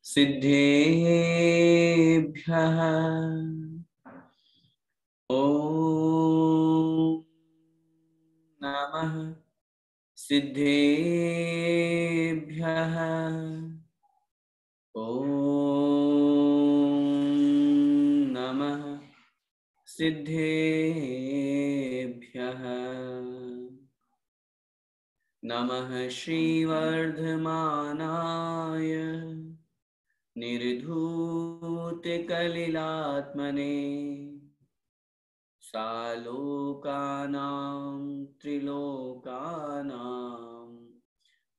सिद्धेभ्यः ॐ नमः। सिद्धेभ्यः ॐ नमः। सिद्धेभ्यः नमः। श्रीवर्धमानाय निर्धूतकलिलात्मने सालोकानां त्रिलोकानां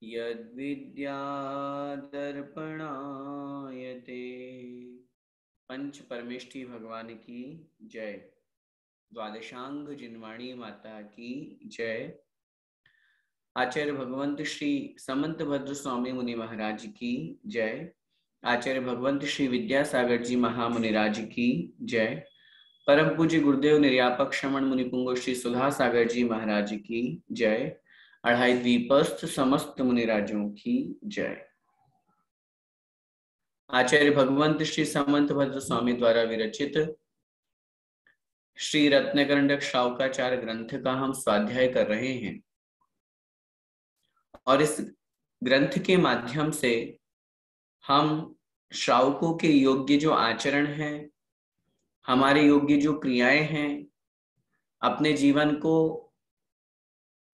यद्विद्यादर्पणायते। पंच परमेष्ठी भगवान की जय। द्वादशांग जिनवाणी माता की जय। आचार्य भगवंत श्री समंत भद्र स्वामी मुनि महाराज की जय। आचार्य भगवंत श्री विद्यासागर जी महामुनिराज की जय। परम पूज्य गुरुदेव निर्यापक श्रमण मुनि पुंगव श्री सुधा सागर जी महाराज की जय। अढ़ाई द्वीपस्थ समस्त मुनिराजों की जय। आचार्य भगवंत श्री समंत भद्र स्वामी द्वारा विरचित श्री रत्नगंडक श्रावकाचार्य ग्रंथ का हम स्वाध्याय कर रहे हैं और इस ग्रंथ के माध्यम से हम श्रावकों के योग्य जो आचरण है, हमारे योग्य जो क्रियाएं हैं, अपने जीवन को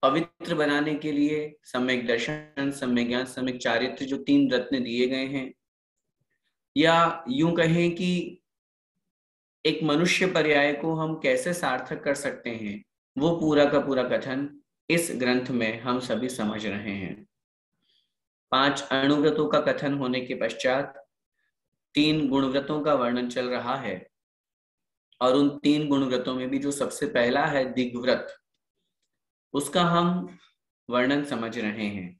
पवित्र बनाने के लिए सम्यक दर्शन, सम्यक ज्ञान, सम्यक चारित्र जो 3 रत्न दिए गए हैं, या यूं कहें कि एक मनुष्य पर्याय को हम कैसे सार्थक कर सकते हैं, वो पूरा का पूरा कथन इस ग्रंथ में हम सभी समझ रहे हैं। 5 अणुव्रतों का कथन होने के पश्चात 3 गुणव्रतों का वर्णन चल रहा है और उन 3 गुणव्रतों में भी जो सबसे पहला है दिग्व्रत, उसका हम वर्णन समझ रहे हैं।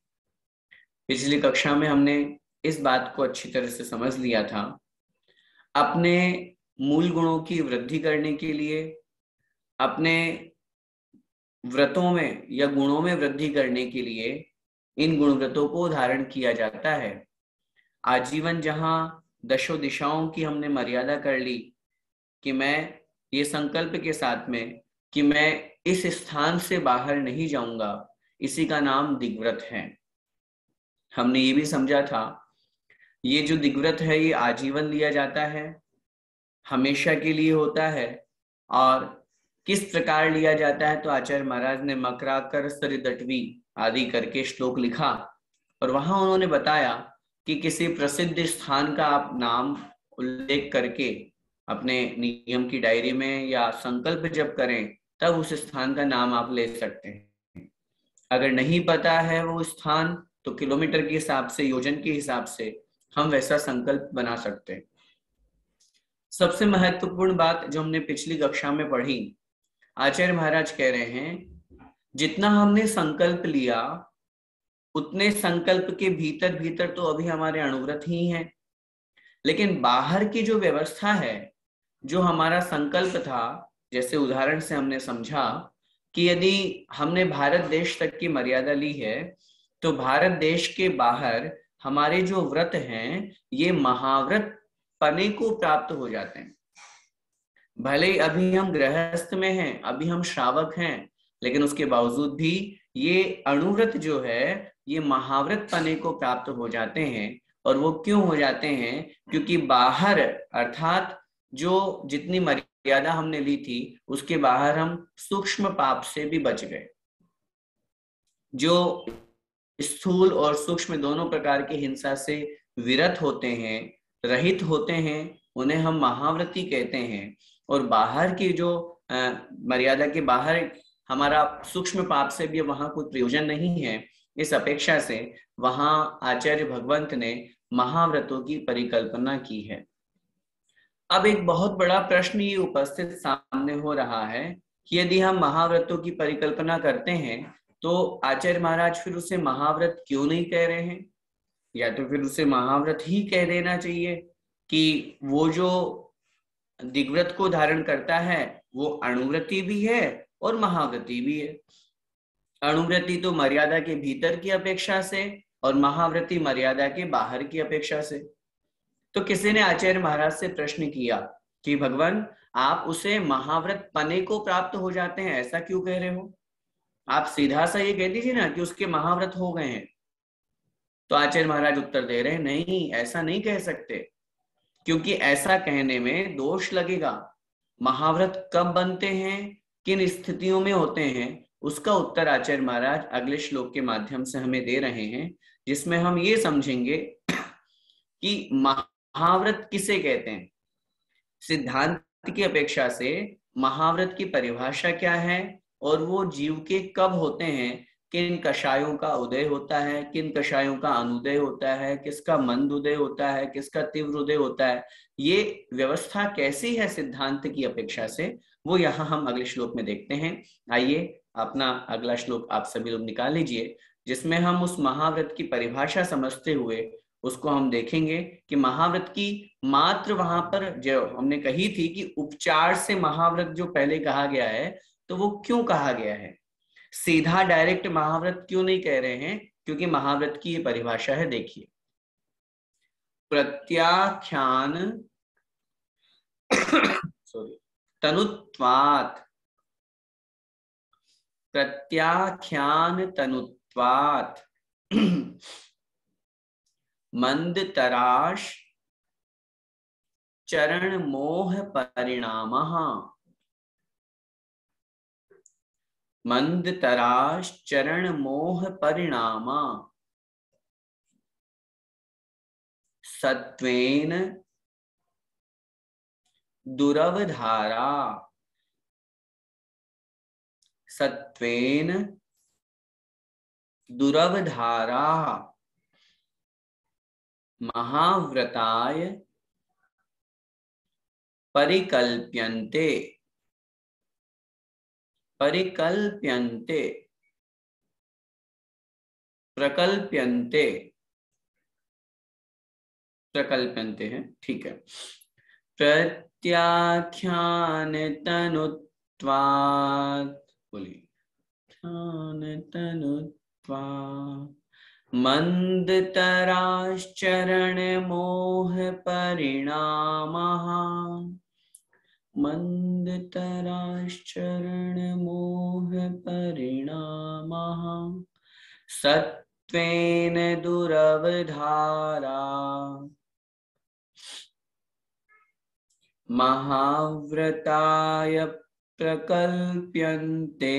पिछली कक्षा में हमने इस बात को अच्छी तरह से समझ लिया था। अपने मूल गुणों की वृद्धि करने के लिए, अपने व्रतों में या गुणों में वृद्धि करने के लिए इन गुणव्रतों को धारण किया जाता है। आजीवन जहां दशों दिशाओं की हमने मर्यादा कर ली कि मैं ये संकल्प के साथ में कि मैं इस स्थान से बाहर नहीं जाऊंगा, इसी का नाम दिग्व्रत है। हमने ये भी समझा था ये जो दिग्व्रत है ये आजीवन लिया जाता है, हमेशा के लिए होता है। और किस प्रकार लिया जाता है तो आचार्य महाराज ने मकराकर सरिदटवी आदि करके श्लोक लिखा और वहां उन्होंने बताया कि किसी प्रसिद्ध स्थान का आप नाम उल्लेख करके अपने नियम की डायरी में या संकल्प जब करें तब उस स्थान का नाम आप ले सकते हैं। अगर नहीं पता है वो स्थान तो किलोमीटर के हिसाब से, योजन के हिसाब से हम वैसा संकल्प बना सकते हैं। सबसे महत्वपूर्ण बात जो हमने पिछली कक्षा में पढ़ी, आचार्य महाराज कह रहे हैं जितना हमने संकल्प लिया उतने संकल्प के भीतर भीतर तो अभी हमारे अणुव्रत ही हैं, लेकिन बाहर की जो व्यवस्था है, जो हमारा संकल्प था, जैसे उदाहरण से हमने समझा कि यदि हमने भारत देश तक की मर्यादा ली है तो भारत देश के बाहर हमारे जो व्रत हैं ये महाव्रत पने को प्राप्त हो जाते हैं। भले अभी हम गृहस्थ में हैं, अभी हम श्रावक हैं, लेकिन उसके बावजूद भी ये अणुव्रत जो है ये महाव्रत पने को प्राप्त हो जाते हैं। और वो क्यों हो जाते हैं? क्योंकि बाहर अर्थात जो जितनी मर्यादा हमने ली थी उसके बाहर हम सूक्ष्म पाप से भी बच गए। जो स्थूल और सूक्ष्म दोनों प्रकार की हिंसा से विरत होते हैं, रहित होते हैं, उन्हें हम महाव्रती कहते हैं। और बाहर की जो मर्यादा के बाहर हमारा सूक्ष्म पाप से भी वहां कोई प्रयोजन नहीं है, इस अपेक्षा से वहां आचार्य भगवंत ने महाव्रतों की परिकल्पना की है। अब एक बहुत बड़ा प्रश्न ये उपस्थित सामने हो रहा है कि यदि हम महाव्रतों की परिकल्पना करते हैं तो आचार्य महाराज फिर उसे महाव्रत क्यों नहीं कह रहे हैं? या तो फिर उसे महाव्रत ही कह देना चाहिए कि वो जो दिग्व्रत को धारण करता है वो अणुव्रती भी है और महाव्रती भी है। अणुव्रती तो मर्यादा के भीतर की अपेक्षा से और महाव्रती मर्यादा के बाहर की अपेक्षा से। तो किसी ने आचार्य महाराज से प्रश्न किया कि भगवान, आप उसे महाव्रत पने को प्राप्त हो जाते हैं, ऐसा क्यों कह रहे हो? आप सीधा सा ये कह दीजिए ना कि उसके महाव्रत हो गए हैं। तो आचार्य महाराज उत्तर दे रहे हैं, नहीं, ऐसा नहीं कह सकते, क्योंकि ऐसा कहने में दोष लगेगा। महाव्रत कब बनते हैं, किन स्थितियों में होते हैं, उसका उत्तर आचार्य महाराज अगले श्लोक के माध्यम से हमें दे रहे हैं, जिसमें हम ये समझेंगे कि महाव्रत किसे कहते हैं। सिद्धांत की अपेक्षा से महाव्रत की परिभाषा क्या है और वो जीव के कब होते हैं, किन कषायों का उदय होता है, किन कषायों का अनुदय होता है, किसका मंद उदय होता है, किसका तीव्र उदय होता है, ये व्यवस्था कैसी है सिद्धांत की अपेक्षा से, वो यहाँ हम अगले श्लोक में देखते हैं। आइए अपना अगला श्लोक आप सभी लोग निकाल लीजिए, जिसमें हम उस महाव्रत की परिभाषा समझते हुए उसको हम देखेंगे कि महाव्रत की मात्र वहां पर जो हमने कही थी कि उपचार से महाव्रत जो पहले कहा गया है, तो वो क्यों कहा गया है, सीधा डायरेक्ट महाव्रत क्यों नहीं कह रहे हैं, क्योंकि महाव्रत की ये परिभाषा है। देखिए, प्रत्याख्यान सॉरी तनुत्वात्, प्रत्याख्यान तनुत्वात् मंदतराश चरण मोह परिणामः, मंदतराश चरण मोह परिणामा सत्वेन दुरवधारा, सत्वेन दुरवधारा महाव्रताय परिकल्प्यन्ते, परिकल्प्यन्ते प्रकल्प्यन्ते, प्रकल्प्यन्ते है, ठीक है। प्रत्याख्यान तनुत्वात्, बोलिए, ख्यान तनुत्वात् मंदतराश्चरण मोह परिणामः, मंदतराश्चरण मोह परिणामः सत्वेन दुरवधारा महाव्रताय प्रकल्प्यन्ते,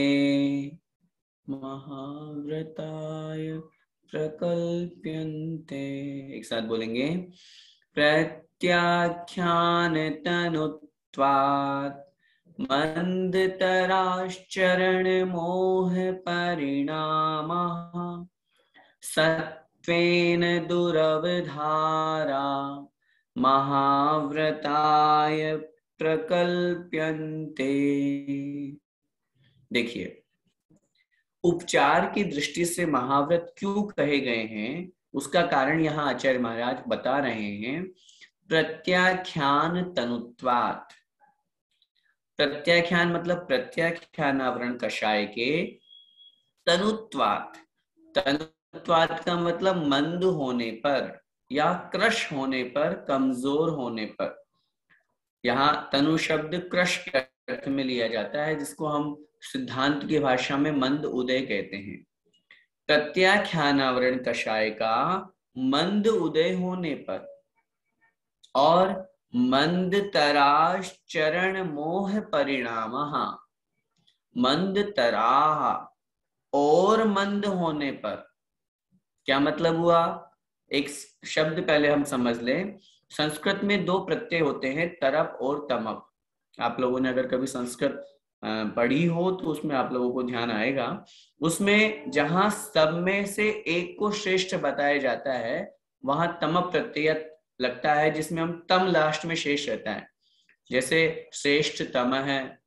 महाव्रताय प्रकल्प्यन्ते, एक साथ बोलेंगे, प्रत्याख्यान तनुत्वात् मंदतराश्चरण मोह परिणामः सत्वेन दुरवधारा महाव्रताय प्रकल्प्यन्ते। देखिए, उपचार की दृष्टि से महाव्रत क्यों कहे गए हैं, उसका कारण यहाँ आचार्य महाराज बता रहे हैं। प्रत्याख्यान तनुत्वात्, प्रत्याख्यान मतलब प्रत्याख्यानावरण कषाय के, तनुत्वात्, तनुत्वात् का मतलब मंद होने पर या क्रश होने पर, कमजोर होने पर। यहाँ तनु शब्द क्रश के अर्थ में लिया जाता है, जिसको हम सिद्धांत की भाषा में मंद उदय कहते हैं। प्रत्याख्यानावरण कषाय का मंद उदय होने पर और मंद तराश चरण मोह परिणामः, मंद तराह और मंद होने पर, क्या मतलब हुआ? एक शब्द पहले हम समझ लें। संस्कृत में दो प्रत्यय होते हैं, तरप और तमप। आप लोगों ने अगर कभी संस्कृत पढ़ी हो तो उसमें आप लोगों को ध्यान आएगा। उसमें जहां सब में से एक को श्रेष्ठ बताया जाता है, वहां तमप प्रत्यय लगता है, जिसमें हम तम लास्ट में शेष रहता है। जैसे श्रेष्ठ तम है,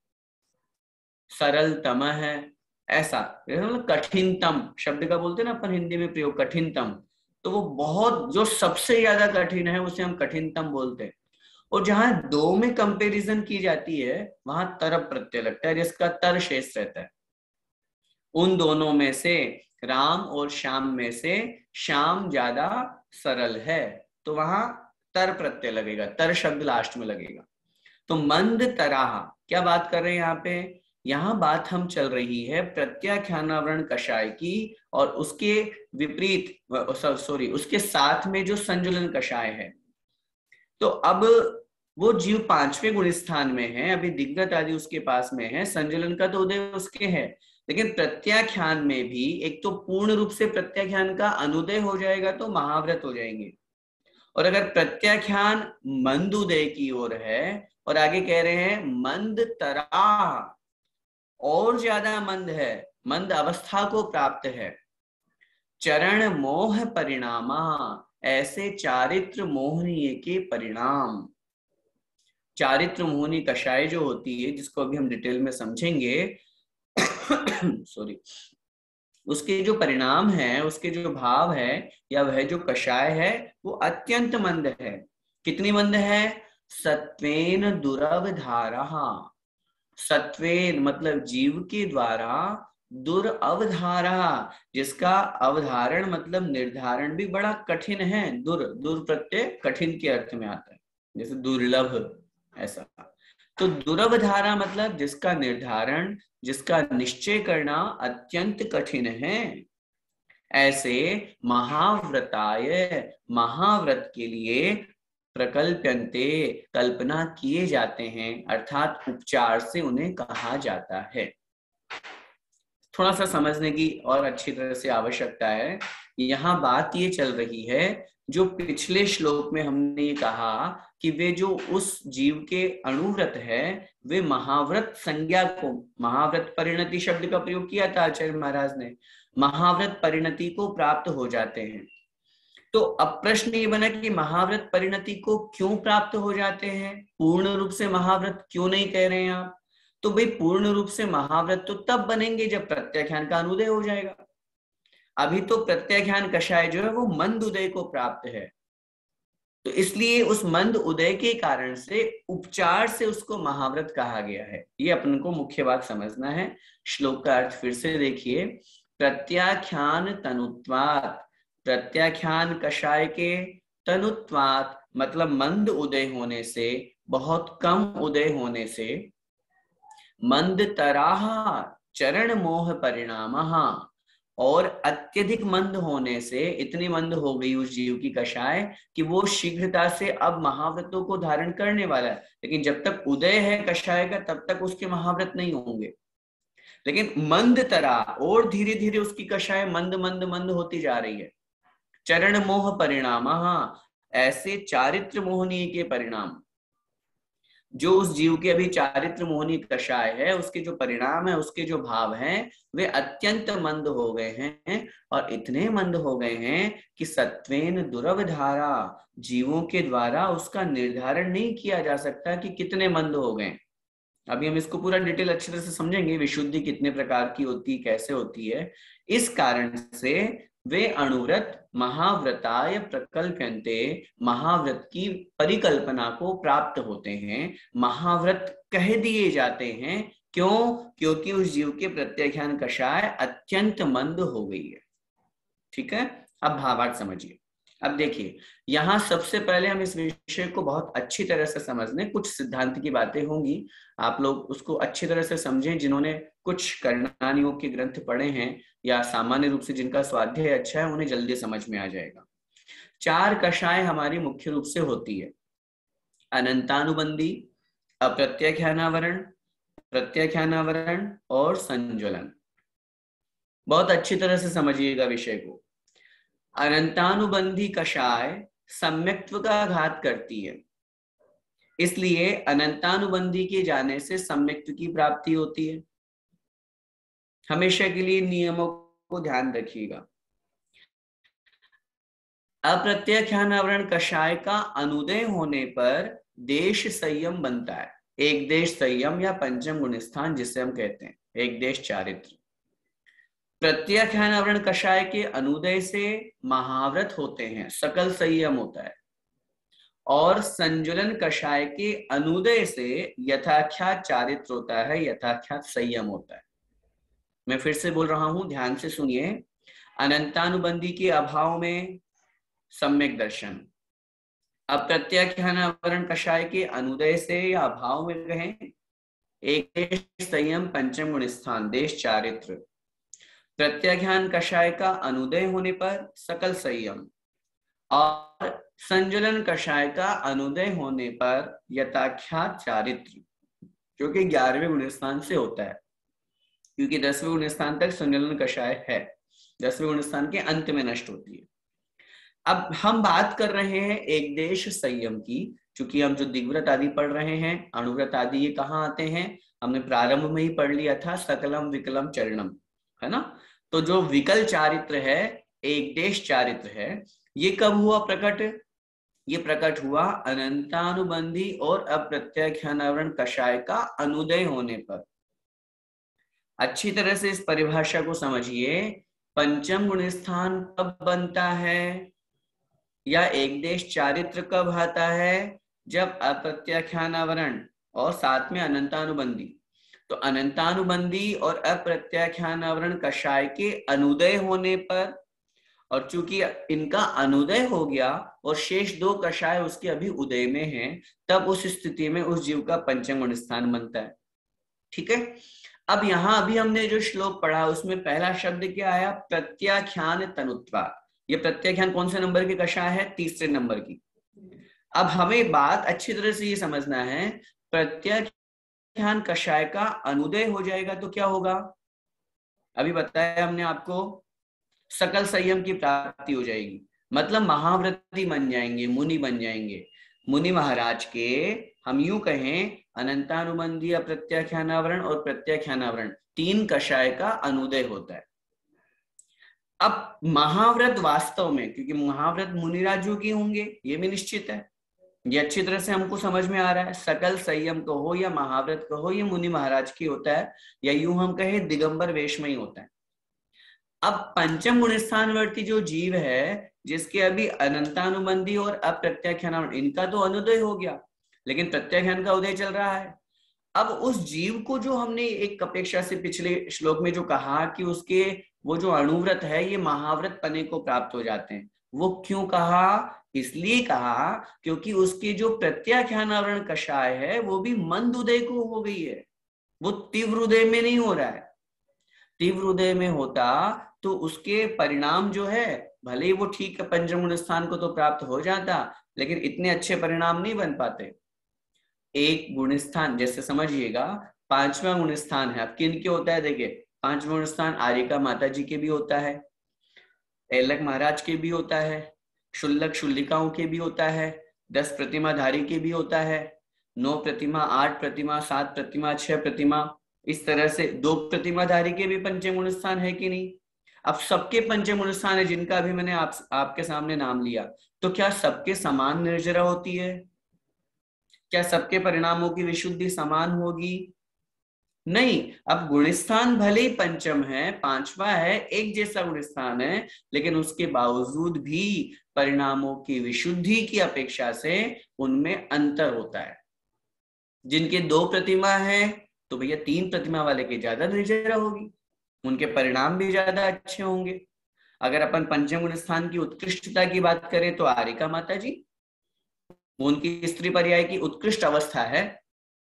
सरल तम है, ऐसा। मतलब कठिनतम शब्द का बोलते हैं ना अपन हिंदी में प्रयोग, कठिनतम, तो वो बहुत जो सबसे ज्यादा कठिन है उसे हम कठिनतम बोलते हैं। और जहां दो में कंपैरिजन की जाती है वहां तरप प्रत्यय लगता है, जिसका तर शेष रहता है। उन दोनों में से, राम और श्याम में से श्याम ज्यादा सरल है, तो वहां तर प्रत्यय लगेगा, तर शब्द लास्ट में लगेगा। तो मंद तराह, क्या बात कर रहे हैं यहाँ पे? यहाँ बात हम चल रही है प्रत्याख्यानावरण कषाय की, और उसके विपरीत, सॉरी, उसके साथ में जो संजुलन कषाय है। तो अब वो जीव पांचवें गुण स्थान में है, अभी दिग्गत आदि उसके पास में है, संजुलन का तो उदय उसके है, लेकिन प्रत्याख्यान में भी एक तो पूर्ण रूप से प्रत्याख्यान का अनुदय हो जाएगा तो महाव्रत हो जाएंगे, और अगर प्रत्याख्यान मंद उदय की ओर है और आगे कह रहे हैं मंद तरा, और ज्यादा मंद है, मंद अवस्था को प्राप्त है, चरण मोह परिणामा, ऐसे चारित्र मोहनीय के परिणाम। चारित्र मोहनी कषाय जो होती है, जिसको अभी हम डिटेल में समझेंगे, सॉरी, उसके जो परिणाम है, उसके जो भाव है, या वह जो कषाय है, वो अत्यंत मंद है। कितनी मंद है? सत्वेन दुरवधारा, सत्वेन मतलब जीव के द्वारा, दुरअवधारा, जिसका अवधारण मतलब निर्धारण भी बड़ा कठिन है। दुर, दुर प्रत्यय कठिन के अर्थ में आता है, जैसे दुर्लभ, ऐसा। तो दुरवधारा मतलब जिसका निर्धारण, जिसका निश्चय करना अत्यंत कठिन है, ऐसे महाव्रताय, महाव्रत के लिए प्रकल्प्यन्ते, कल्पना किए जाते हैं, अर्थात उपचार से उन्हें कहा जाता है। थोड़ा सा समझने की और अच्छी तरह से आवश्यकता है। यहाँ बात ये चल रही है, जो पिछले श्लोक में हमने ये कहा कि वे जो उस जीव के अणुव्रत है, वे महाव्रत संज्ञा को, महाव्रत परिणति शब्द का प्रयोग किया था आचार्य महाराज ने, महाव्रत परिणति को प्राप्त हो जाते हैं। तो अब प्रश्न ये बना कि महाव्रत परिणति को क्यों प्राप्त हो जाते हैं, पूर्ण रूप से महाव्रत क्यों नहीं कह रहे हैं आप? तो भाई पूर्ण रूप से महाव्रत तो तब बनेंगे जब प्रत्याख्यान का अनुदय हो जाएगा। अभी तो प्रत्याख्यान कषाय जो है वो मंद उदय को प्राप्त है, तो इसलिए उस मंद उदय के कारण से उपचार से उसको महाव्रत कहा गया है। ये अपन को मुख्य बात समझना है। श्लोक का अर्थ फिर से देखिए, प्रत्याख्यान तनुत्वात्, प्रत्याख्यान कषाय के तनुत्वात् मतलब मंद उदय होने से, बहुत कम उदय होने से, मंद तराह चरण मोह परिणामः, और अत्यधिक मंद होने से, इतनी मंद हो गई उस जीव की कषाय कि वो शीघ्रता से अब महाव्रतों को धारण करने वाला है, लेकिन जब तक उदय है कषाय का तब तक उसके महाव्रत नहीं होंगे। लेकिन मंद तरा, और धीरे धीरे उसकी कषाय मंद मंद मंद होती जा रही है। चरण मोह परिणाम, ऐसे चारित्र मोहनीय के परिणाम, जो उस जीव के अभी चारित्र मोहनी कषाय है, उसके जो परिणाम है, उसके जो भाव हैं, वे अत्यंत मंद हो गए हैं, और इतने मंद हो गए हैं कि सत्वेन दुरवधारा, जीवों के द्वारा उसका निर्धारण नहीं किया जा सकता कि कितने मंद हो गए। अभी हम इसको पूरा डिटेल अच्छी तरह से समझेंगे, विशुद्धि कितने प्रकार की होती, कैसे होती है। इस कारण से वे अणुव्रत महाव्रताय प्रकल्प्यन्ते, महाव्रत की परिकल्पना को प्राप्त होते हैं, महाव्रत कह दिए जाते हैं। क्यों? क्योंकि उस जीव के प्रत्याख्यान कषाय अत्यंत मंद हो गई है। ठीक है, अब भावार्थ समझिए। अब देखिए, यहां सबसे पहले हम इस विषय को बहुत अच्छी तरह से समझने, कुछ सिद्धांत की बातें होंगी, आप लोग उसको अच्छी तरह से समझें। जिन्होंने कुछ करणानियों के ग्रंथ पढ़े हैं या सामान्य रूप से जिनका स्वाध्याय अच्छा है, उन्हें जल्दी समझ में आ जाएगा। चार कषाय हमारी मुख्य रूप से होती है, अनंतानुबंधी, अप्रत्याख्यानावरण, प्रत्याख्यानावरण और संज्वलन। बहुत अच्छी तरह से समझिएगा विषय को। अनंतानुबंधी कषाय सम्यक्त्व का घात करती है, इसलिए अनंतानुबंधी के जाने से सम्यक्त्व की प्राप्ति होती है। हमेशा के लिए नियमों को ध्यान रखिएगा। अप्रत्याख्यानावरण कषाय का अनुदय होने पर देश संयम बनता है, एक देश संयम या पंचम गुण स्थान जिसे हम कहते हैं, एक देश चारित्र। प्रत्याख्यानावरण कषाय के अनुदय से महाव्रत होते हैं, सकल संयम होता है, और संजुलन कषाय के अनुदय से यथाख्यात चारित्र होता है, यथाख्यात संयम होता है। मैं फिर से बोल रहा हूं, ध्यान से सुनिए। अनंतानुबंधी के अभाव में सम्यक दर्शन, अप्रत्याख्यानावरण कषाय के अनुदय से या अभाव में कहें, एक देश संयम पंचम गुण स्थान देश चारित्र। प्रत्याख्यान कषाय का अनुदय होने पर सकल संयम, और संजुलन कषाय का अनुदय होने पर यथाख्यात चारित्र, जो कि 11वें गुण स्थान से होता है, क्योंकि 10वें गुण स्थान तक संजुलन कषाय है, 10वें गुण स्थान के अंत में नष्ट होती है। अब हम बात कर रहे हैं एक देश संयम की, चूंकि हम जो दिग्व्रत आदि पढ़ रहे हैं, अणुव्रत आदि, ये कहाँ आते हैं, हमने प्रारंभ में ही पढ़ लिया था, सकलम विकलम चरणम, है ना। तो जो विकल चारित्र है, एक देश चारित्र है, ये कब हुआ प्रकट, ये प्रकट हुआ अनंतानुबंधी और अप्रत्याख्यानावरण कषाय का अनुदय होने पर। अच्छी तरह से इस परिभाषा को समझिए, पंचम गुण स्थान कब बनता है या एक देश चारित्र कब आता है, जब अप्रत्याख्यानावरण और साथ में अनंतानुबंधी। तो अनंतानुबंधी और अप्रत्याख्यानावरण कषाय के अनुदय होने पर, और चूंकि इनका अनुदय हो गया और शेष दो कषाय उसके अभी उदय में हैं, तब उस स्थिति में उस जीव का पंचम गुण स्थान बनता है। ठीक है। अब यहां अभी हमने जो श्लोक पढ़ा उसमें पहला शब्द क्या आया, प्रत्याख्यान तनुत्वा। ये प्रत्याख्यान कौन से नंबर की कषाय है, तीसरे नंबर की। अब हमें बात अच्छी तरह से ये समझना है, प्रत्याख्यान कषाय का अनुदय हो जाएगा तो क्या होगा, अभी बताया हमने आपको, सकल संयम की प्राप्ति हो जाएगी, मतलब महाव्रती बन जाएंगे, मुनि बन जाएंगे। मुनि महाराज के हम यूं कहें अनंतानुबंधी, अप्रत्याख्यानावरण और प्रत्याख्यानावरण, तीन कषाय का अनुदय होता है। अब महाव्रत वास्तव में, क्योंकि महाव्रत मुनिराजों की होंगे ये भी निश्चित है, ये अच्छी तरह से हमको समझ में आ रहा है। सकल संयम कहो या महाव्रत कहो, ये मुनि महाराज की होता है, या यूं हम कहें दिगंबर वेश में ही होता है। अब पंचम गुण स्थानवर्ती जो जीव है, जिसके अभी अनंतानुबंधी और अप्रत्याख्यान, इनका तो अनुदय हो गया, लेकिन प्रत्याख्यान का उदय चल रहा है। अब उस जीव को जो हमने एक अपेक्षा से पिछले श्लोक में जो कहा कि उसके वो जो अणुव्रत है ये महाव्रत पने को प्राप्त हो जाते हैं, वो क्यों कहा, इसलिए कहा क्योंकि उसके जो प्रत्याख्यानावरण कषाय है वो भी मंद उदय को हो गई है, वो तीव्र उदय में नहीं हो रहा है। तीव्र उदय में होता तो उसके परिणाम जो है, भले ही वो ठीक है पंचम गुण स्थान को तो प्राप्त हो जाता, लेकिन इतने अच्छे परिणाम नहीं बन पाते। एक गुण स्थान, जैसे समझिएगा पांचवा गुण स्थान है, अब किन के होता है, देखिए पांचवा गुण स्थान आर्यिका माता जी के भी होता है, ऐलक महाराज के भी होता है, शुल्लक शुल्लिकाओं के भी होता है, 10 प्रतिमाधारी के भी होता है, 9 प्रतिमा, 8 प्रतिमा, 7 प्रतिमा, 6 प्रतिमा, इस तरह से 2 प्रतिमाधारी के भी पंचम गुण स्थान है कि नहीं। अब सबके पंचम गुण स्थान है जिनका अभी मैंने आपके सामने नाम लिया, तो क्या सबके समान निर्जरा होती है, क्या सबके परिणामों की विशुद्धि समान होगी, नहीं। अब गुणस्थान भले ही पंचम है, पांचवा है, एक जैसा गुणस्थान है, लेकिन उसके बावजूद भी परिणामों की विशुद्धि की अपेक्षा से उनमें अंतर होता है। जिनके 2 प्रतिमा है तो भैया 3 प्रतिमा वाले की ज्यादा निर्जरा होगी, उनके परिणाम भी ज्यादा अच्छे होंगे। अगर अपन पंचम गुण स्थान की उत्कृष्टता की बात करें तो आर्यिका माता जी, उनकी स्त्री पर्याय की उत्कृष्ट अवस्था है,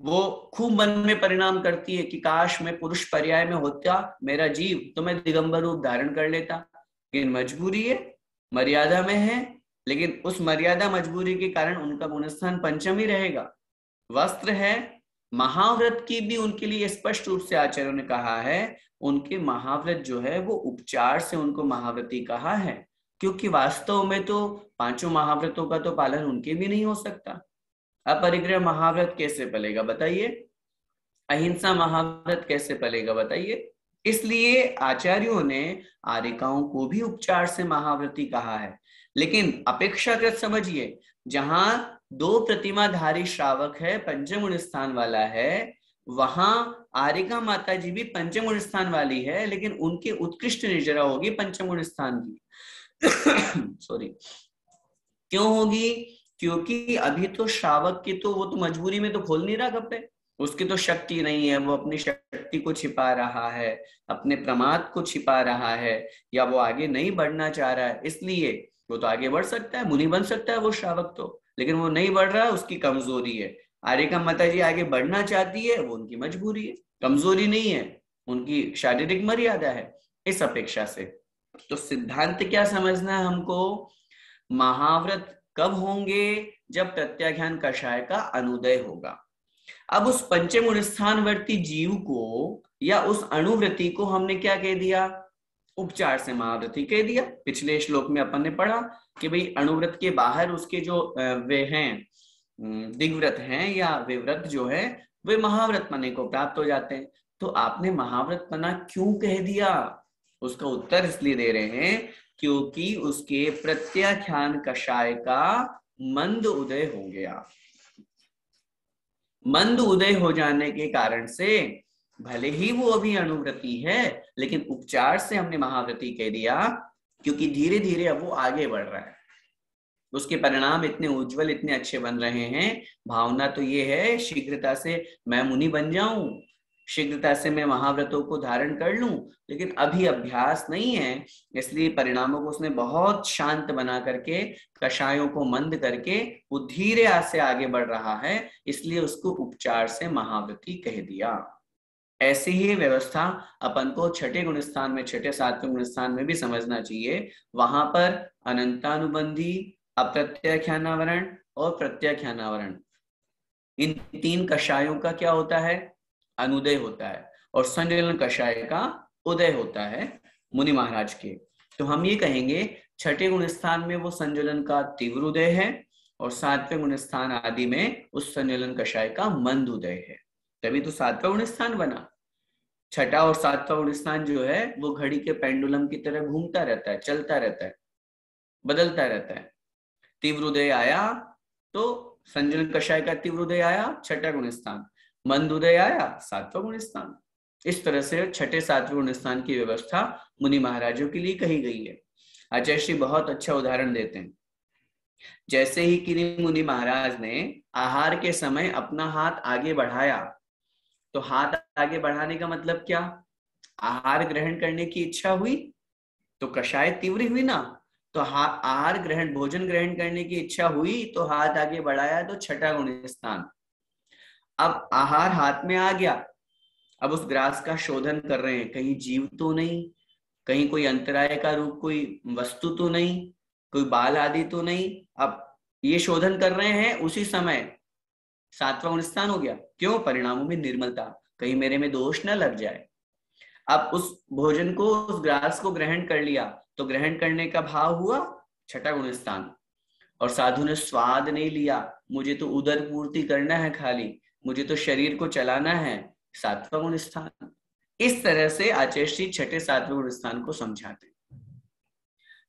वो खूब मन में परिणाम करती है कि काश मैं पुरुष पर्याय में होता मेरा जीव तो मैं दिगंबर रूप धारण कर लेता, लेकिन मजबूरी है, मर्यादा में है, लेकिन उस मर्यादा मजबूरी के कारण उनका गुणस्थान पंचम ही रहेगा। वस्त्र है, महाव्रत की भी उनके लिए स्पष्ट रूप से आचार्यों ने कहा है, उनके महाव्रत जो है वो उपचार से उनको महाव्रती कहा है, क्योंकि वास्तव में तो पांचों महाव्रतों का तो पालन उनके भी नहीं हो सकता। अपरिग्रह महाव्रत कैसे पलेगा बताइए, अहिंसा महाव्रत कैसे पलेगा बताइए। इसलिए आचार्यों ने आर्यिकाओं को भी उपचार से महाव्रती कहा है। लेकिन अपेक्षाकृत समझिए, जहां 2 प्रतिमाधारी श्रावक है, पंचम गुण स्थान वाला है, वहां आर्यिका माता जी भी पंचम गुण स्थान वाली है, लेकिन उनकी उत्कृष्ट निर्जरा होगी पंचम गुण स्थान की सॉरी, क्यों होगी, क्योंकि अभी तो श्रावक की तो वो तो मजबूरी में तो खोल नहीं रहा कपड़े, उसकी तो शक्ति नहीं है, वो अपनी शक्ति को छिपा रहा है, अपने प्रमाद को छिपा रहा है, या वो आगे नहीं बढ़ना चाह रहा है, इसलिए वो तो आगे बढ़ सकता है, मुनि बन सकता है वो श्रावक तो, लेकिन वो नहीं बढ़ रहा, उसकी कमजोरी है। आर्यका माता जी आगे बढ़ना चाहती है, वो उनकी मजबूरी है, कमजोरी नहीं है, उनकी शारीरिक मर्यादा है इस अपेक्षा से। तो सिद्धांत क्या समझना है हमको, महाव्रत कब होंगे, जब प्रत्याख्यान कषाय का अनुदय होगा। अब उस पंचम स्थानवर्ती जीव को या उस अणुव्रति को हमने क्या कह दिया, उपचार से महाव्रति कह दिया। पिछले श्लोक में अपन ने पढ़ा कि भाई अणुव्रत के बाहर उसके जो वे हैं दिग्व्रत हैं या वे व्रत जो है वे महाव्रत पने को प्राप्त हो जाते हैं। तो आपने महाव्रत पना क्यों कह दिया, उसका उत्तर इसलिए दे रहे हैं क्योंकि उसके प्रत्याख्यान कषाय का मंद उदय हो गया। मंद उदय हो जाने के कारण से भले ही वो अभी अणुव्रति है, लेकिन उपचार से हमने महाव्रति कह दिया क्योंकि धीरे धीरे अब वो आगे बढ़ रहा है, उसके परिणाम इतने उज्जवल इतने अच्छे बन रहे हैं। भावना तो ये है शीघ्रता से मैं मुनि बन जाऊं, शीघ्रता से मैं महाव्रतों को धारण कर लूं, लेकिन अभी अभ्यास नहीं है, इसलिए परिणामों को उसने बहुत शांत बना करके कषायों को मंद करके वो धीरे से आगे बढ़ रहा है, इसलिए उसको उपचार से महाव्रति कह दिया। ऐसी ही व्यवस्था अपन को छठे गुणस्थान में, छठे सातवें गुणस्थान में भी समझना चाहिए। वहां पर अनंतानुबंधी, अप्रत्याख्यानावरण और प्रत्याख्यानावरण, इन तीन कषायों का क्या होता है, अनुदय होता है, और संजलन कषाय का उदय होता है मुनि महाराज के। तो हम ये कहेंगे छठे गुण स्थान में वो संजलन का तीव्र उदय है और सातवें गुण स्थान आदि में उस संजलन कषाय का मंद उदय है, तभी तो सातवां गुण स्थान बना। छठा और सातवां गुण स्थान जो है वो घड़ी के पेंडुलम की तरह घूमता रहता है, चलता रहता है, बदलता रहता है। तीव्र उदय आया तो संजलन कषाय का तीव्र उदय आया छठा गुण स्थान, मंद उदय आया सातवां गुण स्थान। इस तरह से छठे सातवें गुण स्थान की व्यवस्था मुनि महाराजों के लिए कही गई है। आचार्य श्री बहुत अच्छा उदाहरण देते हैं। जैसे ही किन्हीं मुनि महाराज ने आहार के समय अपना हाथ आगे बढ़ाया, तो हाथ आगे बढ़ाने का मतलब क्या, आहार ग्रहण करने की इच्छा हुई तो कषाय तीव्र हुई ना, तो आहार ग्रहण, भोजन ग्रहण करने की इच्छा हुई तो हाथ आगे बढ़ाया तो छठा गुण स्थान। अब आहार हाथ में आ गया, अब उस ग्रास का शोधन कर रहे हैं, कहीं जीव तो नहीं, कहीं कोई अंतराय का रूप कोई वस्तु तो नहीं, कोई बाल आदि तो नहीं। अब ये शोधन कर रहे हैं, उसी समय सातवां गुण स्थान हो गया। क्यों, परिणामों में निर्मलता, कहीं मेरे में दोष न लग जाए। अब उस भोजन को, उस ग्रास को ग्रहण कर लिया तो ग्रहण करने का भाव हुआ छठा गुण स्थान, और साधु ने स्वाद नहीं लिया, मुझे तो उदर पूर्ति करना है खाली, मुझे तो शरीर को चलाना है, सातवां गुण स्थान। इस तरह से आचार्य श्री छठे सातवें गुण स्थान को समझाते हैं।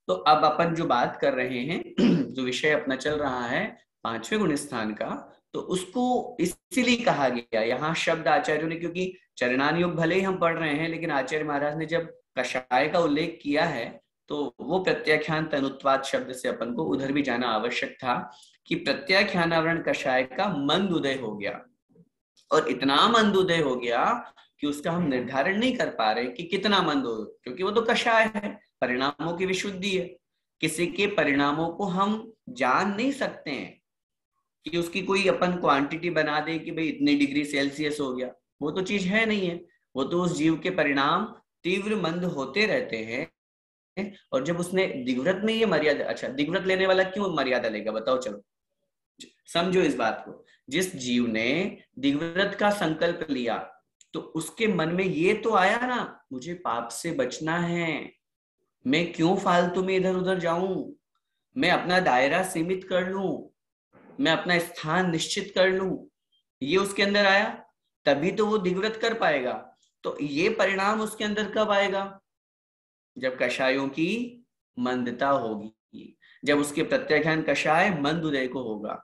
तो अब अपन जो बात कर रहे हैं, जो विषय अपना चल रहा है पांचवें गुण स्थान का, तो उसको इसीलिए कहा गया यहाँ शब्द आचार्यों ने, क्योंकि चरणान योग भले ही हम पढ़ रहे हैं, लेकिन आचार्य महाराज ने जब कषाय का उल्लेख किया है तो वो प्रत्याख्यान तनुत्वाद शब्द से अपन को उधर भी जाना आवश्यक था कि प्रत्याख्यानावरण कषाय का मंद उदय हो गया, और इतना मंद उदय हो गया कि उसका हम निर्धारण नहीं कर पा रहे कि कितना मंद हो, क्योंकि वो तो कषाय है, परिणामों की विशुद्धि है। किसी के परिणामों को हम जान नहीं सकते हैं कि उसकी कोई अपन क्वांटिटी बना दे कि भाई इतने डिग्री सेल्सियस हो गया, वो तो चीज है नहीं है। वो तो उस जीव के परिणाम तीव्र मंद होते रहते हैं, और जब उसने दिग्व्रत में ये मर्यादा, अच्छा दिग्व्रत लेने वाला क्यों मर्यादा लेगा बताओ, चलो समझो इस बात को। जिस जीव ने दिग्व्रत का संकल्प लिया तो उसके मन में ये तो आया ना, मुझे पाप से बचना है, मैं क्यों फालतू में इधर उधर जाऊं, मैं अपना दायरा सीमित कर लूं, मैं अपना स्थान निश्चित कर लूं, ये उसके अंदर आया, तभी तो वो दिग्व्रत कर पाएगा। तो ये परिणाम उसके अंदर कब आएगा, जब कषायों की मंदता होगी, जब उसके प्रत्याख्यान कषाय मंद उदय को होगा,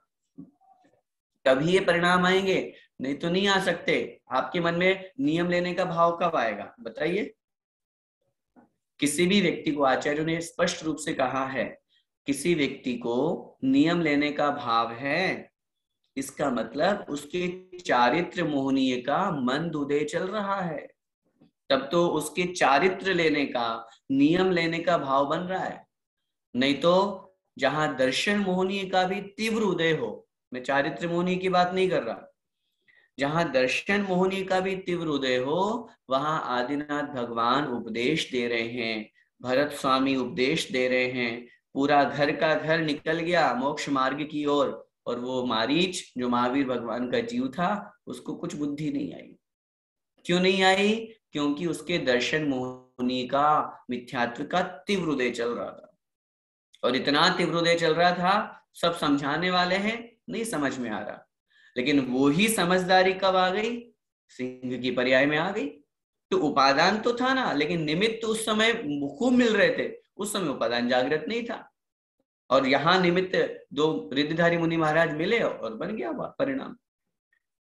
तभी ये परिणाम आएंगे, नहीं तो नहीं आ सकते। आपके मन में नियम लेने का भाव कब आएगा बताइए। किसी भी व्यक्ति को, आचार्यों ने स्पष्ट रूप से कहा है, किसी व्यक्ति को नियम लेने का भाव है, इसका मतलब उसके चारित्र मोहनीय का मंद उदय चल रहा है, तब तो उसके चारित्र लेने का, नियम लेने का भाव बन रहा है। नहीं तो जहां दर्शन मोहनी का भी तीव्र उदय हो, मैं चारित्र मोहनी की बात नहीं कर रहा, जहां दर्शन मोहनी का भी तीव्र उदय हो, वहां आदिनाथ भगवान उपदेश दे रहे हैं, भरत स्वामी उपदेश दे रहे हैं। पूरा घर का घर निकल गया मोक्ष मार्ग की ओर, और वो मारीच जो महावीर भगवान का जीव था, उसको कुछ बुद्धि नहीं आई। क्यों नहीं आई? क्योंकि उसके दर्शन मोहनी का, मिथ्यात्व का तीव्र उदय चल रहा था। और इतना तीव्र उदय चल रहा था, सब समझाने वाले हैं, नहीं समझ में आ रहा। लेकिन वो ही समझदारी कब आ गई? सिंह की पर्याय में आ गई। तो उपादान तो था ना, लेकिन निमित्त तो उस समय खूब मिल रहे थे, उस समय उपादान जागृत नहीं था। और यहाँ निमित्त दो रिद्धिधारी मुनि महाराज मिले और बन गया परिणाम।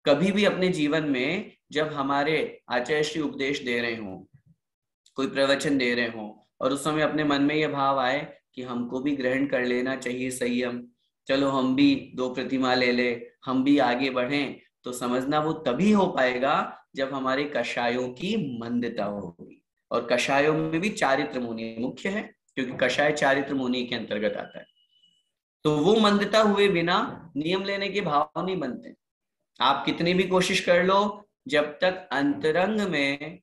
कभी भी अपने जीवन में जब हमारे आचार्य श्री उपदेश दे रहे हो, कोई प्रवचन दे रहे हो, और उस समय अपने मन में यह भाव आए कि हमको भी ग्रहण कर लेना चाहिए संयम, चलो हम भी दो प्रतिमा ले ले, हम भी आगे बढ़ें, तो समझना वो तभी हो पाएगा जब हमारे कषायों की मंदता होगी। और कषायों में भी चारित्र मुनि मुख्य है, क्योंकि कषाय चारित्र मुनि के अंतर्गत आता है। तो वो मंदता हुए बिना नियम लेने के भाव नहीं बनते। आप कितनी भी कोशिश कर लो, जब तक अंतरंग में,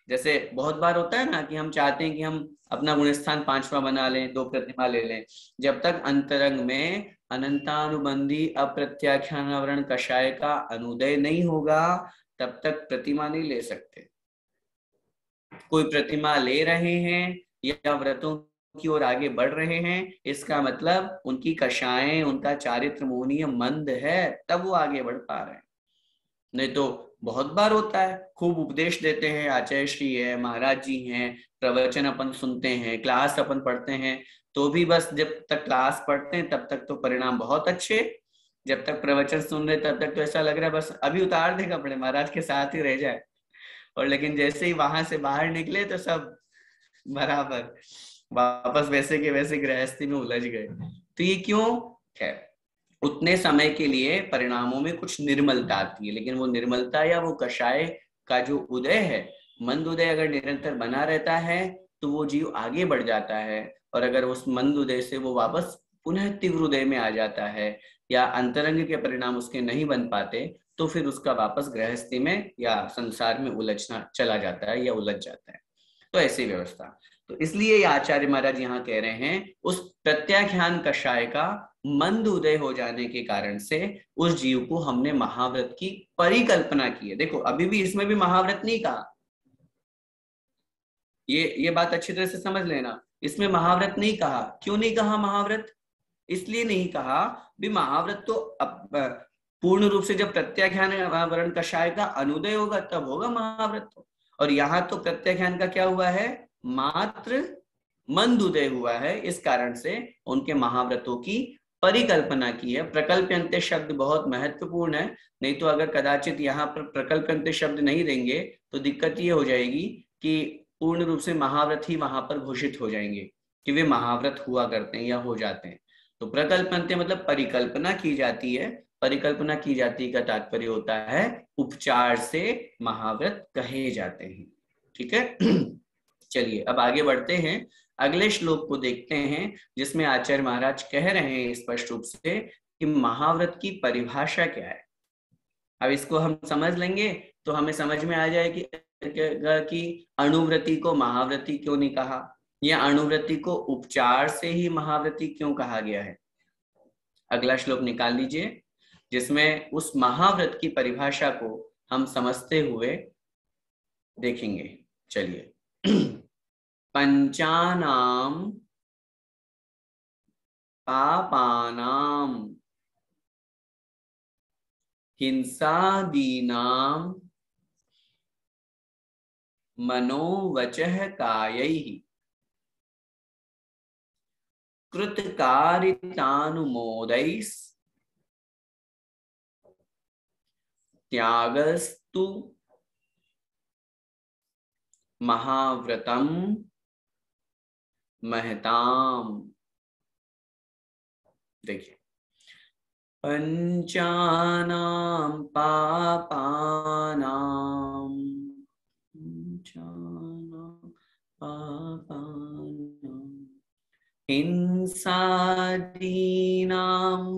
जैसे बहुत बार होता है ना कि हम चाहते हैं कि हम अपना गुणस्थान 5वां बना लें, 2 प्रतिमा ले लें, जब तक अंतरंग में अनंतानुबंधी अप्रत्याख्यानावरण कषाय का अनुदय नहीं होगा, तब तक प्रतिमा नहीं ले सकते। कोई प्रतिमा ले रहे हैं या व्रतों की ओर आगे बढ़ रहे हैं, इसका मतलब उनकी कषाएं, उनका चारित्र मोहनीय मंद है, तब वो आगे बढ़ पा रहे हैं। नहीं तो बहुत बार होता है, खूब उपदेश देते हैं, आचार्य श्री है, महाराज जी हैं, प्रवचन अपन सुनते हैं, क्लास अपन पढ़ते हैं, तो भी बस जब तक क्लास पढ़ते हैं तब तक तो परिणाम बहुत अच्छे, जब तक प्रवचन सुन रहे तब तक तो ऐसा लग रहा है बस अभी उतार दे कपड़े, महाराज के साथ ही रह जाए। और लेकिन जैसे ही वहां से बाहर निकले तो सब बराबर वापस वैसे के वैसे गृहस्थी में उलझ गए। तो ये क्यों है? उतने समय के लिए परिणामों में कुछ निर्मलता आती है, लेकिन वो निर्मलता या वो कषाय का जो उदय है, मंद उदय अगर निरंतर बना रहता है तो वो जीव आगे बढ़ जाता है। और अगर उस मंद उदय से वो वापस पुनः तीव्र उदय में आ जाता है, या अंतरंग के परिणाम उसके नहीं बन पाते, तो फिर उसका वापस गृहस्थी में या संसार में उलझना चला जाता है या उलझ जाता है। तो ऐसी व्यवस्था। तो इसलिए आचार्य महाराज यहाँ कह रहे हैं, उस प्रत्याख्यान कषाय का मंद उदय हो जाने के कारण से उस जीव को हमने महाव्रत की परिकल्पना की है। देखो अभी भी इसमें भी महाव्रत नहीं कहा, ये बात अच्छी तरह से समझ लेना, इसमें महाव्रत नहीं कहा। क्यों नहीं कहा महाव्रत? इसलिए नहीं कहा भी महाव्रत तो पूर्ण रूप से जब प्रत्याख्यान वर्ण कषाय का अनुदय होगा तब होगा महाव्रत। और यहाँ तो प्रत्याख्यान का क्या हुआ है? मात्र मंद उदय हुआ है, इस कारण से उनके महाव्रतों की परिकल्पना की है। प्रकल्प्यन्ते शब्द बहुत महत्वपूर्ण है, नहीं तो अगर कदाचित यहाँ पर प्रकल्प्यन्ते शब्द नहीं देंगे तो दिक्कत ये हो जाएगी कि पूर्ण रूप से महाव्रत ही वहां पर घोषित हो जाएंगे कि वे महाव्रत हुआ करते हैं या हो जाते हैं। तो प्रकल्पन्ते मतलब परिकल्पना की जाती है, परिकल्पना की जाती का तात्पर्य होता है उपचार से महाव्रत कहे जाते हैं। ठीक है। चलिए अब आगे बढ़ते हैं, अगले श्लोक को देखते हैं, जिसमें आचार्य महाराज कह रहे हैं स्पष्ट रूप से कि महाव्रत की परिभाषा क्या है। अब इसको हम समझ लेंगे तो हमें समझ में आ जाए कि अणुव्रति को महाव्रति क्यों नहीं कहा, या अणुव्रति को उपचार से ही महाव्रति क्यों कहा गया है। अगला श्लोक निकाल लीजिए, जिसमें उस महाव्रत की परिभाषा को हम समझते हुए देखेंगे। चलिए। पंचानाम पापानाम हिंसादीनाम मनोवचः कायैः कृतकारितानुमोदैस् त्यागस्तु महाव्रतम महताम। देखिए, पंचानां पापानां हिंसादीनां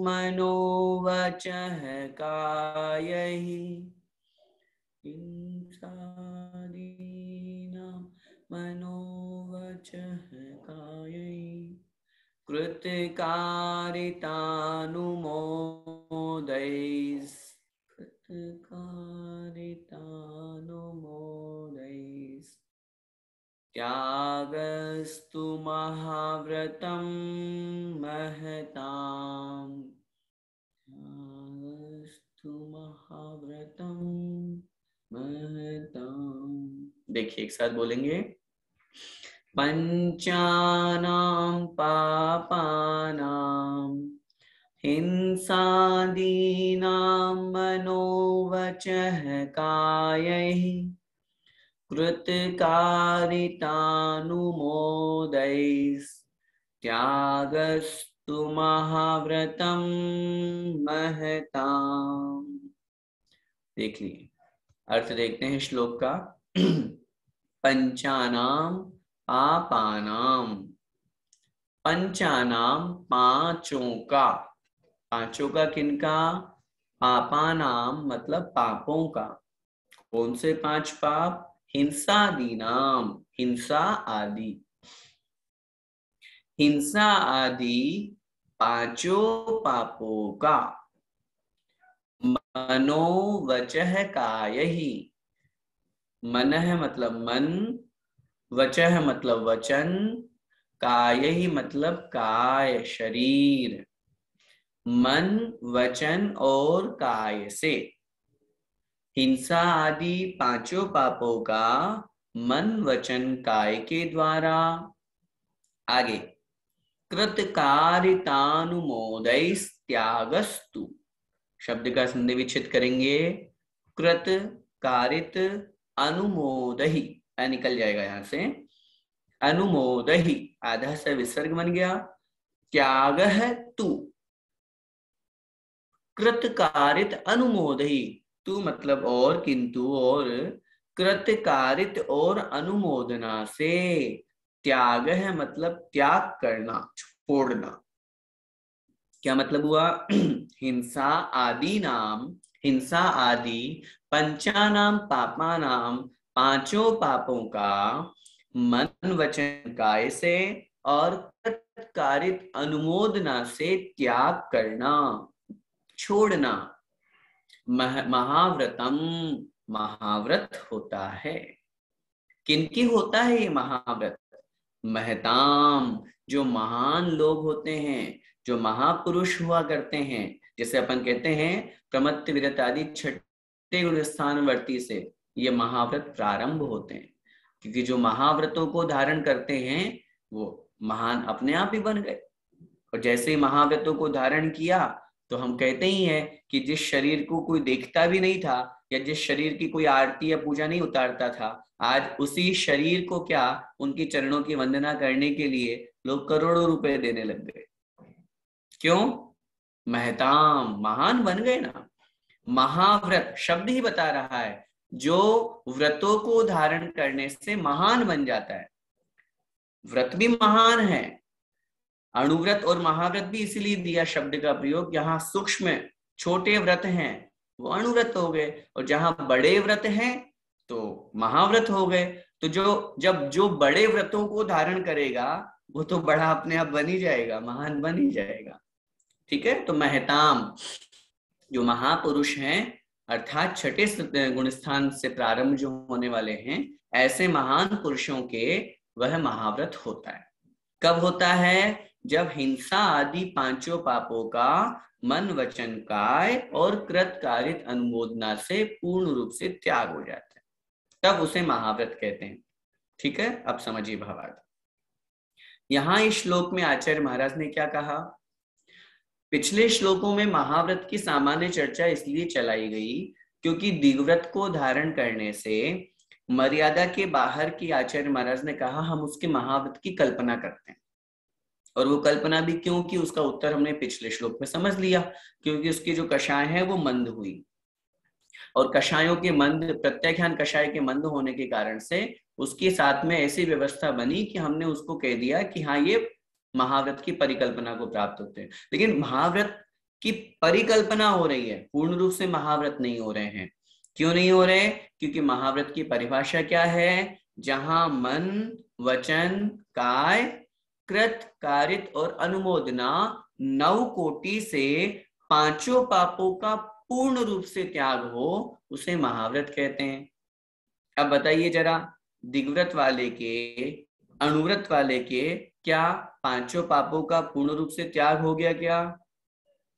मनोवचः कायैः हिंसादीनां मनोवचः कायैः कृतकारितानुमोदैः त्यागस्तु महाव्रतं महताम् त्यागस्तु महाव्रतं महताम्। देखिए एक साथ बोलेंगे। पंचानां पापानां हिंसादीनां मनोवचः कायैः कृतकारितानुमोदैस्त्यागस्तु महाव्रतं महताम्। देखिए अर्थ देखते हैं श्लोक का। पंचानाम पापानाम, पंचानाम पांचों का, पांचों का किनका? पापानाम मतलब पापों का। कौन से 5 पाप? हिंसादीनाम, हिंसा आदि, हिंसा आदि 5 पापों का। मनोवचः कायहि, मन है मतलब मन, वचः मतलब वचन, कायहि मतलब काय शरीर। मन वचन और काय से हिंसा आदि 5 पापों का मन वचन काय के द्वारा। आगे कृतकारितानुमोदैस्त्यागस्तु, शब्द का संधि विच्छेद करेंगे। कृत कारित अनुमोदहि, निकल जाएगा यहां से, अनुमोदहि आधा से विसर्ग बन गया। त्याग है तू, कृतकारित अनुमोदहि, तू मतलब और, किंतु और, कृतकारित और अनुमोदना से। त्याग है मतलब त्याग करना, छोड़ना। क्या मतलब हुआ? हिंसा आदि नाम, हिंसा आदि पंचानाम पापानाम 5 पापों का मन वचन काय से और कृतकारित अनुमोदना से त्याग करना, छोड़ना। महाव्रतम, महाव्रत होता है। किनकी होता है ये महाव्रत? महताम, जो महान लोग होते हैं, जो महापुरुष हुआ करते हैं। जैसे अपन कहते हैं प्रमत्त विरत आदि 6ठे गुण स्थान वर्ती से ये महाव्रत प्रारंभ होते हैं। क्योंकि जो महाव्रतों को धारण करते हैं वो महान अपने आप ही बन गए। और जैसे ही महाव्रतों को धारण किया तो हम कहते ही हैं कि जिस शरीर को कोई देखता भी नहीं था, या जिस शरीर की कोई आरती या पूजा नहीं उतारता था, आज उसी शरीर को क्या, उनके चरणों की वंदना करने के लिए लोग करोड़ों रुपए देने लग गए। क्यों? महताम, महान बन गए ना। महाव्रत शब्द ही बता रहा है, जो व्रतों को धारण करने से महान बन जाता है। व्रत भी महान है, अणुव्रत और महाव्रत भी इसीलिए दिया शब्द का प्रयोग। यहाँ सूक्ष्म छोटे व्रत हैं वो अणुव्रत हो गए, और जहां बड़े व्रत हैं तो महाव्रत हो गए। तो जो बड़े व्रतों को धारण करेगा वो तो बड़ा अपने आप बन ही जाएगा, महान बन ही जाएगा। ठीक है, तो महताम जो महापुरुष हैं, अर्थात 6ठे गुणस्थान से प्रारंभ जो होने वाले हैं, ऐसे महान पुरुषों के वह महाव्रत होता है। कब होता है? जब हिंसा आदि 5 पापों का मन वचन काय और कृतकारित अनुमोदना से पूर्ण रूप से त्याग हो जाता है, तब उसे महाव्रत कहते हैं। ठीक है, अब समझिए भावार्थ। यहां इस श्लोक में आचार्य महाराज ने क्या कहा? पिछले श्लोकों में महाव्रत की सामान्य चर्चा इसलिए चलाई गई क्योंकि दिग्व्रत को धारण करने से मर्यादा के बाहर की आचार्य महाराज ने कहा हम उसके महाव्रत की कल्पना करते हैं। और वो कल्पना भी क्यों की, उसका उत्तर हमने पिछले श्लोक में समझ लिया। क्योंकि उसकी जो कषाय है वो मंद हुई, और कषायों के मंद, प्रत्याख्यान कषाय के मंद होने के कारण से उसके साथ में ऐसी व्यवस्था बनी कि हमने उसको कह दिया कि हाँ ये महाव्रत की परिकल्पना को प्राप्त होते हैं। लेकिन महाव्रत की परिकल्पना हो रही है, पूर्ण रूप से महाव्रत नहीं हो रहे हैं। क्यों नहीं हो रहे? क्योंकि महाव्रत की परिभाषा क्या है? जहां मन, वचन, काय, कृत, कारित और अनुमोदना 9 कोटि से 5 पापों का पूर्ण रूप से त्याग हो, उसे महाव्रत कहते हैं। अब बताइए जरा, दिग्व्रत वाले के, अनुव्रत वाले के क्या 5 पापों का पूर्ण रूप से त्याग हो गया क्या?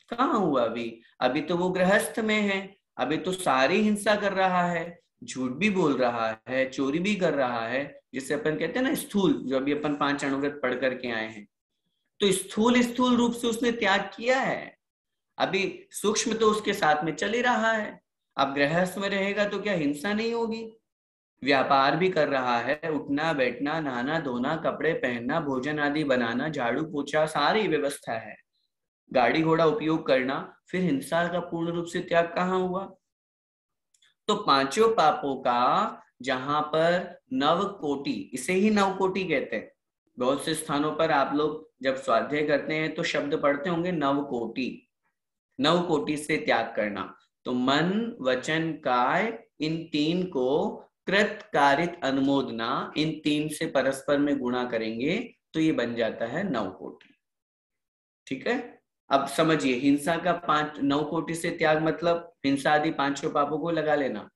कहाँ हुआ अभी? अभी तो वो गृहस्थ में है, अभी तो सारी हिंसा कर रहा है, झूठ भी बोल रहा है, चोरी भी कर रहा है, जिसे अपन कहते हैं ना स्थूल, जो अभी अपन 5 अनुव्रत पढ़ करके आए हैं। तो स्थूल स्थूल रूप से उसने त्याग किया है, अभी सूक्ष्म तो उसके साथ में चल ही रहा है। अब गृहस्थ में रहेगा तो क्या हिंसा नहीं होगी? व्यापार भी कर रहा है, उठना बैठना, नहाना धोना, कपड़े पहनना, भोजन आदि बनाना, झाड़ू पोछा, सारी व्यवस्था है, गाड़ी घोड़ा उपयोग करना, फिर हिंसा का पूर्ण रूप से त्याग कहाँ हुआ? तो 5 पापों का जहां पर 9 कोटि, इसे ही 9 कोटि कहते हैं। बहुत से स्थानों पर आप लोग जब स्वाध्याय करते हैं तो शब्द पढ़ते होंगे 9 कोटि, 9 कोटि से त्याग करना। तो मन, वचन, काय, इन 3 को कृत, कारित, अनुमोदना, इन 3 से परस्पर में गुणा करेंगे तो ये बन जाता है 9 कोटि। ठीक है? अब समझिए, हिंसा का 9 कोटि से त्याग मतलब हिंसा आदि 5 पापों को लगा लेना।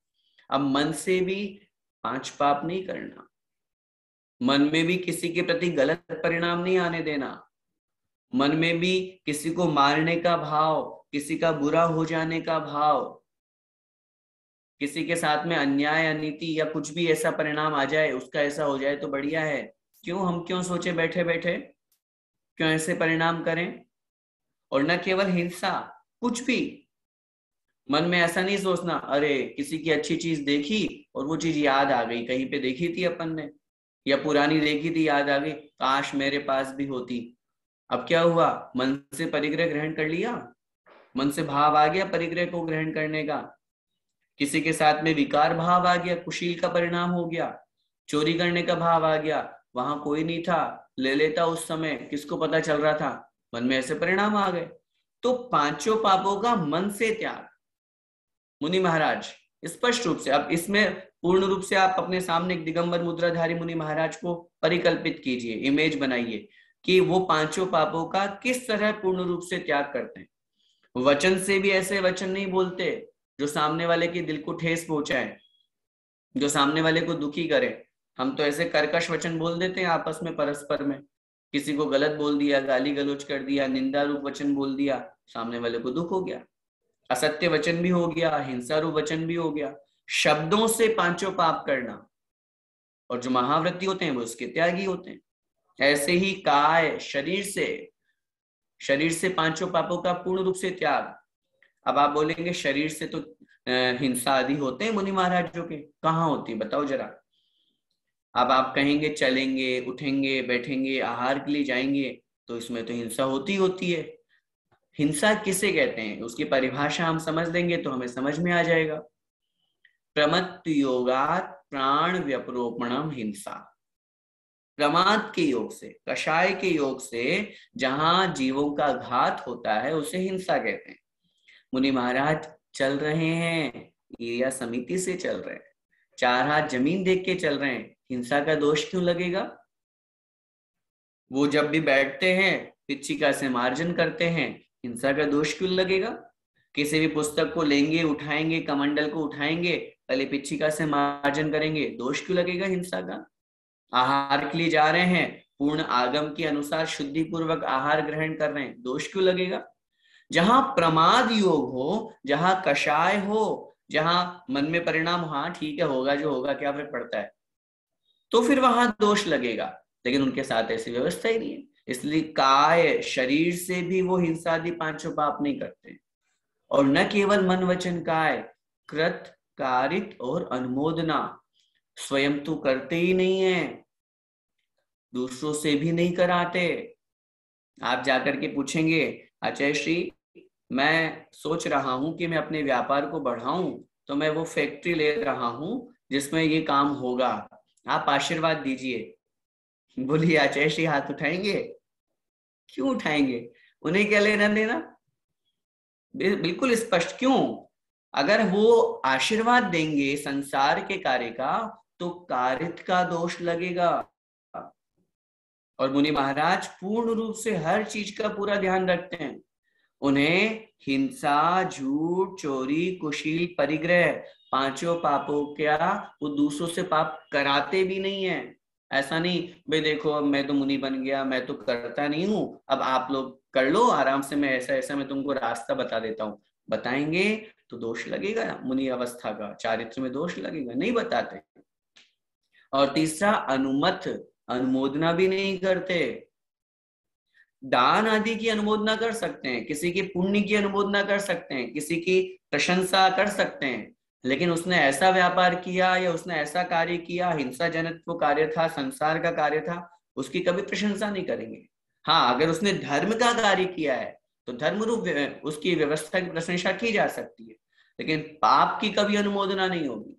अब मन से भी 5 पाप नहीं करना, मन में भी किसी के प्रति गलत परिणाम नहीं आने देना, मन में भी किसी को मारने का भाव, किसी का बुरा हो जाने का भाव, किसी के साथ में अन्याय, अनीति या कुछ भी ऐसा परिणाम आ जाए, उसका ऐसा हो जाए तो बढ़िया है। क्यों, हम क्यों सोचे बैठे बैठे, क्यों ऐसे परिणाम करें? और न केवल हिंसा, कुछ भी मन में ऐसा नहीं सोचना, अरे किसी की अच्छी चीज देखी और वो चीज याद आ गई, कहीं पे देखी थी अपन ने, या पुरानी देखी थी याद आ गई, काश मेरे पास भी होती। अब क्या हुआ? मन से परिग्रह ग्रहण कर लिया, मन से भाव आ गया परिग्रह को ग्रहण करने का, किसी के साथ में विकार भाव आ गया, कुशील का परिणाम हो गया, चोरी करने का भाव आ गया, वहां कोई नहीं था, ले लेता उस समय, किसको पता चल रहा था, मन में ऐसे परिणाम आ गए। तो 5 पापों का मन से त्याग, मुनि महाराज स्पष्ट रूप से, अब इसमें पूर्ण रूप से आप अपने सामने एक दिगंबर मुद्राधारी मुनि महाराज को परिकल्पित कीजिए, इमेज बनाइए कि वो 5 पापों का किस तरह पूर्ण रूप से त्याग करते हैं। वचन से भी ऐसे वचन नहीं बोलते जो सामने वाले के दिल को ठेस पहुंचाए, जो सामने वाले को दुखी करे। हम तो ऐसे कर्कश वचन बोल देते हैं आपस में, परस्पर में, किसी को गलत बोल दिया, गाली गलौज कर दिया, निंदा रूप वचन बोल दिया, सामने वाले को दुख हो गया, असत्य वचन भी हो गया, हिंसा रूप वचन भी हो गया। शब्दों से 5 पाप करना, और जो महाव्रती होते हैं वो उसके त्यागी होते हैं। ऐसे ही काय, शरीर से 5 पापों का पूर्ण रूप से त्याग। अब आप बोलेंगे शरीर से तो हिंसा आदि होते हैं मुनि महाराजों के, कहाँ होती बताओ जरा। अब आप कहेंगे चलेंगे, उठेंगे, बैठेंगे, आहार के लिए जाएंगे, तो इसमें तो हिंसा होती है। हिंसा किसे कहते हैं उसकी परिभाषा हम समझ लेंगे तो हमें समझ में आ जाएगा। प्रमत्त योगात प्राण व्यपरोपणम हिंसा, प्रमाद के योग से, कषाय के योग से जहां जीवों का घात होता है उसे हिंसा कहते हैं। मुनि महाराज चल रहे हैं, ये या समिति से चल रहे हैं, 4 हाथ जमीन देख के चल रहे हैं, हिंसा का दोष क्यों लगेगा? वो जब भी बैठते हैं पिच्छिका से मार्जन करते हैं, हिंसा का दोष क्यों लगेगा? किसी भी पुस्तक को लेंगे, उठाएंगे, कमंडल को उठाएंगे, पहले पिच्छिका से मार्जन करेंगे, दोष क्यों लगेगा हिंसा का? आहार के लिए जा रहे हैं, पूर्ण आगम के अनुसार शुद्धि पूर्वक आहार ग्रहण कर रहे हैं, दोष क्यों लगेगा? जहां प्रमाद योग हो, जहां कषाय हो, जहां मन में परिणाम, हाँ ठीक है होगा जो होगा, क्या फर्क पड़ता है, तो फिर वहां दोष लगेगा। लेकिन उनके साथ ऐसी व्यवस्था ही नहीं है, इसलिए काय, शरीर से भी वो हिंसा आदि 5 पाप नहीं करते। और न केवल मन वचन काय, कृत, कारित और अनुमोदना, स्वयं तो करते ही नहीं है, दूसरों से भी नहीं कराते। आप जाकर के पूछेंगे, अजय श्री मैं सोच रहा हूं कि मैं अपने व्यापार को बढ़ाऊं, तो मैं वो फैक्ट्री ले रहा हूं जिसमें ये काम होगा, आप आशीर्वाद दीजिए। बोलिए अजय श्री हाथ उठाएंगे? क्यों उठाएंगे? उन्हें क्या लेना देना? बिल्कुल स्पष्ट। क्यों? अगर वो आशीर्वाद देंगे संसार के कार्य का, तो कारित का दोष लगेगा। और मुनि महाराज पूर्ण रूप से हर चीज का पूरा ध्यान रखते हैं। उन्हें हिंसा, झूठ, चोरी, कुशील, परिग्रह, पांचों पापों क्या वो दूसरों से पाप कराते भी नहीं है। ऐसा नहीं भाई देखो अब मैं तो मुनि बन गया, मैं तो करता नहीं हूं, अब आप लोग कर लो आराम से, मैं ऐसा ऐसा मैं तुमको रास्ता बता देता हूं। बताएंगे तो दोष लगेगा, मुनि अवस्था का चारित्र में दोष लगेगा, नहीं बताते। और तीसरा, अनुमत, अनुमोदना भी नहीं करते। दान आदि की अनुमोदना कर सकते हैं, किसी की पुण्य की अनुमोदना कर सकते हैं, किसी की प्रशंसा कर सकते हैं, लेकिन उसने ऐसा व्यापार किया या उसने ऐसा कार्य किया, हिंसा जनित वो कार्य था, संसार का कार्य था, उसकी कभी प्रशंसा नहीं करेंगे। हाँ, अगर उसने धर्म का कार्य किया है तो धर्म रूप उसकी व्यवस्था की प्रशंसा की जा सकती है, लेकिन पाप की कभी अनुमोदना नहीं होगी।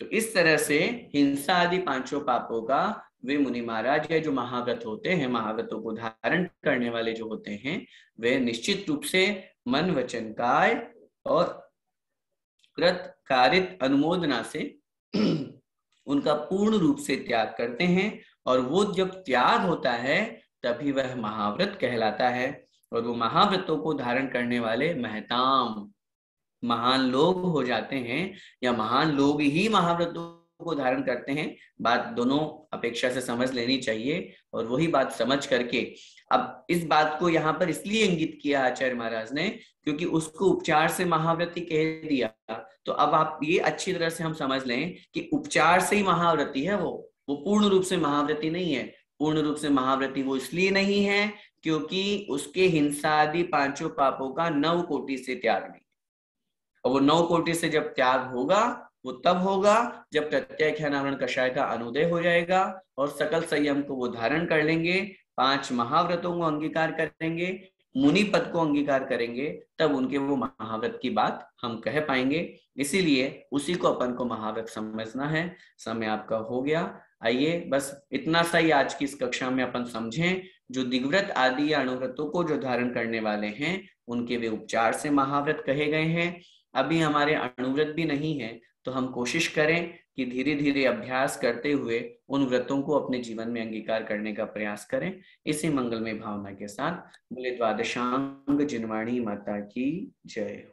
तो इस तरह से हिंसा आदि पांचों पापों का वे मुनि महाराज या जो महाव्रत होते हैं, महाव्रतों को धारण करने वाले जो होते हैं, वे निश्चित रूप से मन वचन काय और कृत कारित अनुमोदना से उनका पूर्ण रूप से त्याग करते हैं। और वो जब त्याग होता है तभी वह महाव्रत कहलाता है। और वो महाव्रतों को धारण करने वाले महताम महान लोग हो जाते हैं, या महान लोग ही महाव्रतों को धारण करते हैं। बात दोनों अपेक्षा से समझ लेनी चाहिए। और वही बात समझ करके अब इस बात को यहाँ पर इसलिए इंगित किया आचार्य महाराज ने, क्योंकि उसको उपचार से महाव्रती कह दिया। तो अब आप ये अच्छी तरह से हम समझ लें कि उपचार से ही महाव्रती है वो पूर्ण रूप से महाव्रती नहीं है। पूर्ण रूप से महाव्रती वो इसलिए नहीं है क्योंकि उसके हिंसा आदि पांचों पापों का 9 कोटि से त्याग नहीं। और वो 9 कोटि से जब त्याग होगा वो तब होगा जब प्रत्यक्षानावरण कषाय का अनुदय हो जाएगा और सकल संयम को वो धारण कर लेंगे, 5 महाव्रतों को अंगीकार करेंगे, मुनि पद को अंगीकार करेंगे, तब उनके वो महाव्रत की बात हम कह पाएंगे। इसीलिए उसी को अपन को महाव्रत समझना है। समय आपका हो गया। आइए बस इतना सा ही आज की इस कक्षा में अपन समझें, जो दिग्व्रत आदि या अणुव्रतों को जो धारण करने वाले हैं उनके वे उपचार से महाव्रत कहे गए हैं। अभी हमारे अणुव्रत भी नहीं है, तो हम कोशिश करें कि धीरे धीरे अभ्यास करते हुए उन व्रतों को अपने जीवन में अंगीकार करने का प्रयास करें। इसी मंगलमय भावना के साथ बोले द्वादशांग जिनवाणी माता की जय।